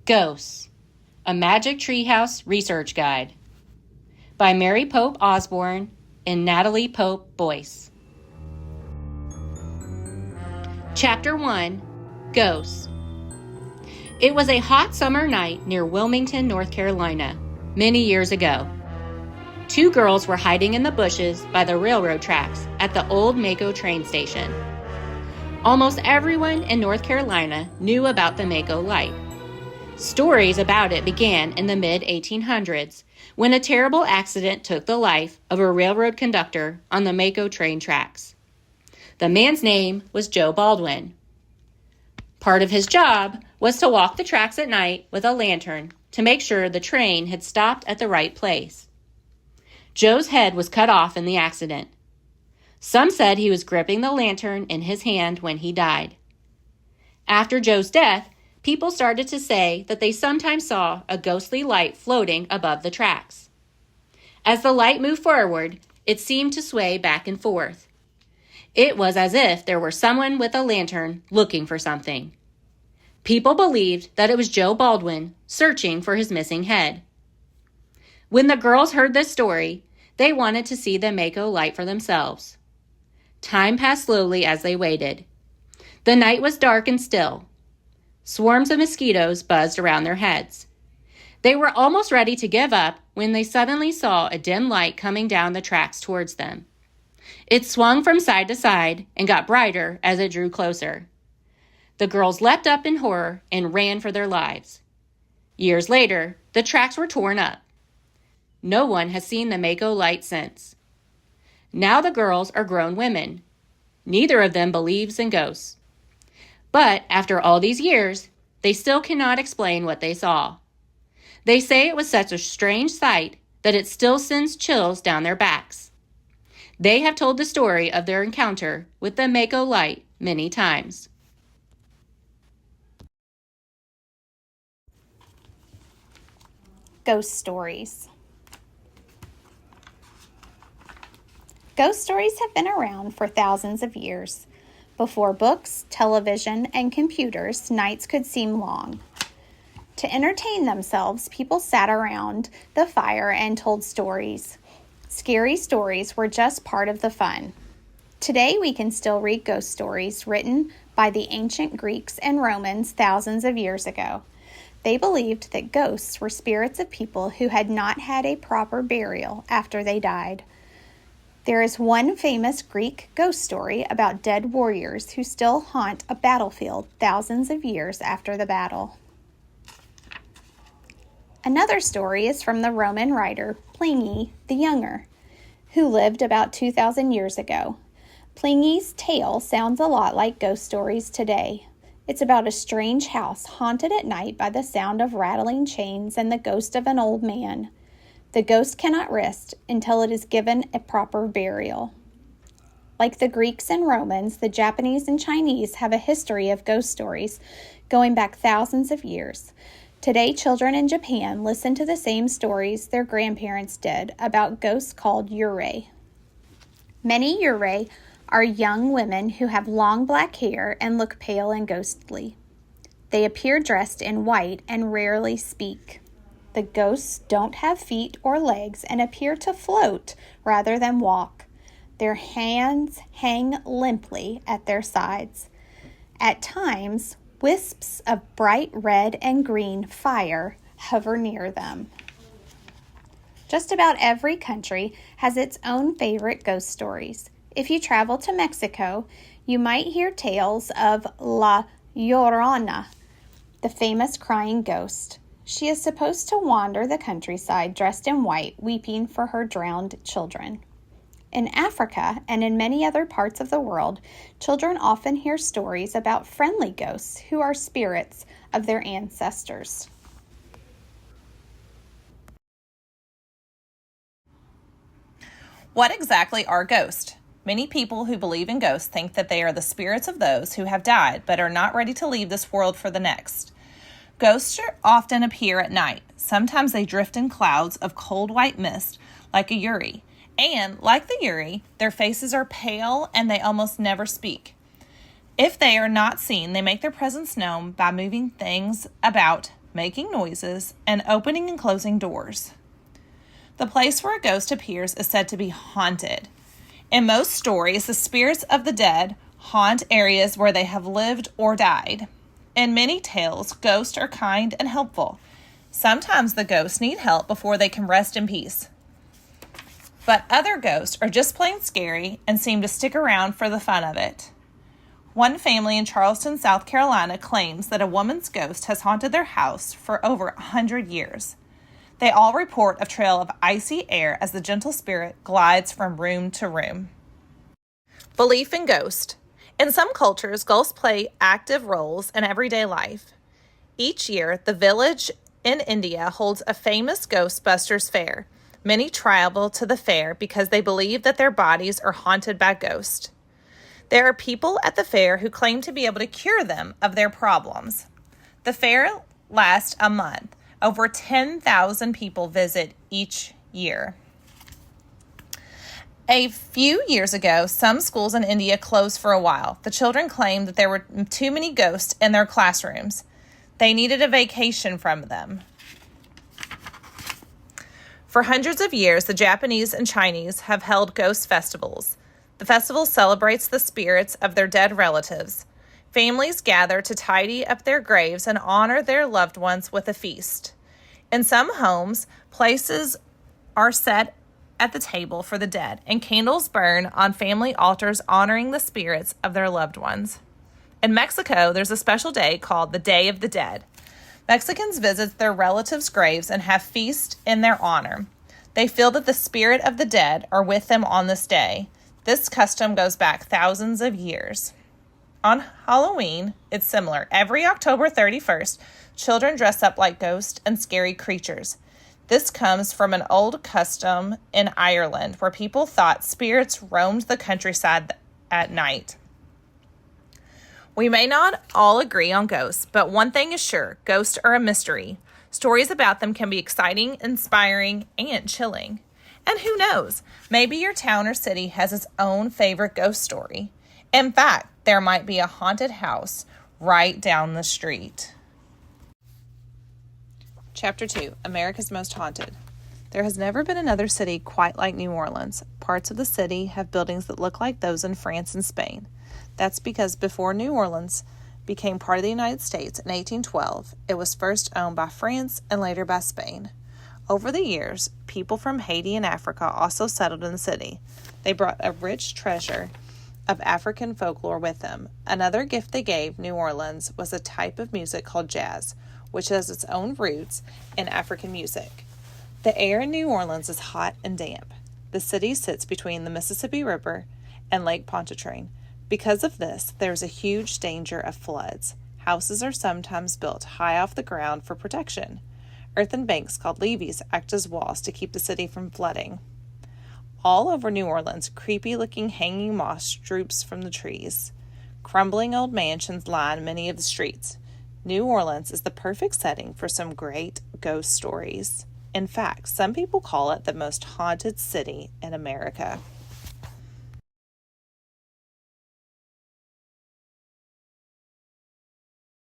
Ghosts, a Magic Treehouse Research Guide by Mary Pope Osborne and Natalie Pope Boyce. Chapter 1, Ghosts. It was a hot summer night near Wilmington, North Carolina, many years ago. Two girls were hiding in the bushes by the railroad tracks at the old Mako train station. Almost everyone in North Carolina knew about the Mako light. Stories about it began in the mid-1800s when a terrible accident took the life of a railroad conductor on the Mako train tracks. The man's name was Joe Baldwin. Part of his job was to walk the tracks at night with a lantern to make sure the train had stopped at the right place. Joe's head was cut off in the accident. Some said he was gripping the lantern in his hand when he died. After Joe's death, people started to say that they sometimes saw a ghostly light floating above the tracks. As the light moved forward, it seemed to sway back and forth. It was as if there were someone with a lantern looking for something. People believed that it was Joe Baldwin searching for his missing head. When the girls heard this story, they wanted to see the Mako light for themselves. Time passed slowly as they waited. The night was dark and still. Swarms of mosquitoes buzzed around their heads. They were almost ready to give up when they suddenly saw a dim light coming down the tracks towards them. It swung from side to side and got brighter as it drew closer. The girls leapt up in horror and ran for their lives. Years later, the tracks were torn up. No one has seen the Mako light since. Now the girls are grown women. Neither of them believes in ghosts. But after all these years, they still cannot explain what they saw. They say it was such a strange sight that it still sends chills down their backs. They have told the story of their encounter with the Mako light many times. Ghost stories. Ghost stories have been around for thousands of years. Before books, television, and computers, nights could seem long. To entertain themselves, people sat around the fire and told stories. Scary stories were just part of the fun. Today, we can still read ghost stories written by the ancient Greeks and Romans thousands of years ago. They believed that ghosts were spirits of people who had not had a proper burial after they died. There is one famous Greek ghost story about dead warriors who still haunt a battlefield thousands of years after the battle. Another story is from the Roman writer Pliny the Younger, who lived about 2,000 years ago. Pliny's tale sounds a lot like ghost stories today. It's about a strange house haunted at night by the sound of rattling chains and the ghost of an old man. The ghost cannot rest until it is given a proper burial. Like the Greeks and Romans, the Japanese and Chinese have a history of ghost stories going back thousands of years. Today, children in Japan listen to the same stories their grandparents did about ghosts called yurei. Many yurei are young women who have long black hair and look pale and ghostly. They appear dressed in white and rarely speak. The ghosts don't have feet or legs and appear to float rather than walk. Their hands hang limply at their sides. At times, wisps of bright red and green fire hover near them. Just about every country has its own favorite ghost stories. If you travel to Mexico, you might hear tales of La Llorona, the famous crying ghost. She is supposed to wander the countryside dressed in white, weeping for her drowned children. In Africa and in many other parts of the world, children often hear stories about friendly ghosts who are spirits of their ancestors. What exactly are ghosts? Many people who believe in ghosts think that they are the spirits of those who have died but are not ready to leave this world for the next. Ghosts often appear at night. Sometimes they drift in clouds of cold white mist like a yuri. And, like the yuri, their faces are pale and they almost never speak. If they are not seen, they make their presence known by moving things about making noises, and opening and closing doors. The place where a ghost appears is said to be haunted. In most stories, the spirits of the dead haunt areas where they have lived or died. In many tales, ghosts are kind and helpful. Sometimes the ghosts need help before they can rest in peace. But other ghosts are just plain scary and seem to stick around for the fun of it. One family in Charleston, South Carolina claims that a woman's ghost has haunted their house for over 100 years. They all report a trail of icy air as the gentle spirit glides from room to room. Belief in ghosts. In some cultures, ghosts play active roles in everyday life. Each year, the village in India holds a famous Ghostbusters fair. Many travel to the fair because they believe that their bodies are haunted by ghosts. There are people at the fair who claim to be able to cure them of their problems. The fair lasts a month. Over 10,000 people visit each year. A few years ago, some schools in India closed for a while. The children claimed that there were too many ghosts in their classrooms. They needed a vacation from them. For hundreds of years, the Japanese and Chinese have held ghost festivals. The festival celebrates the spirits of their dead relatives. Families gather to tidy up their graves and honor their loved ones with a feast. In some homes, places are set at the table for the dead, and candles burn on family altars honoring the spirits of their loved ones. In Mexico, there's a special day called the Day of the Dead. Mexicans visit their relatives' graves and have feasts in their honor. They feel that the spirit of the dead are with them on this day. This custom goes back thousands of years. On Halloween, it's similar. Every October 31st, children dress up like ghosts and scary creatures. This comes from an old custom in Ireland where people thought spirits roamed the countryside at night. We may not all agree on ghosts, but one thing is sure, ghosts are a mystery. Stories about them can be exciting, inspiring, and chilling. And who knows, maybe your town or city has its own favorite ghost story. In fact, there might be a haunted house right down the street. Chapter 2, America's Most Haunted. There has never been another city quite like New Orleans. Parts of the city have buildings that look like those in France and Spain. That's because before New Orleans became part of the United States in 1812, it was first owned by France and later by Spain. Over the years, people from Haiti and Africa also settled in the city. They brought a rich treasure of African folklore with them. Another gift they gave New Orleans was a type of music called jazz, which has its own roots in African music. The air in New Orleans is hot and damp. The city sits between the Mississippi River and Lake Pontchartrain. Because of this, there's a huge danger of floods. Houses are sometimes built high off the ground for protection. Earthen banks called levees act as walls to keep the city from flooding. All over New Orleans, creepy-looking hanging moss droops from the trees. Crumbling old mansions line many of the streets. New Orleans is the perfect setting for some great ghost stories. In fact, some people call it the most haunted city in America.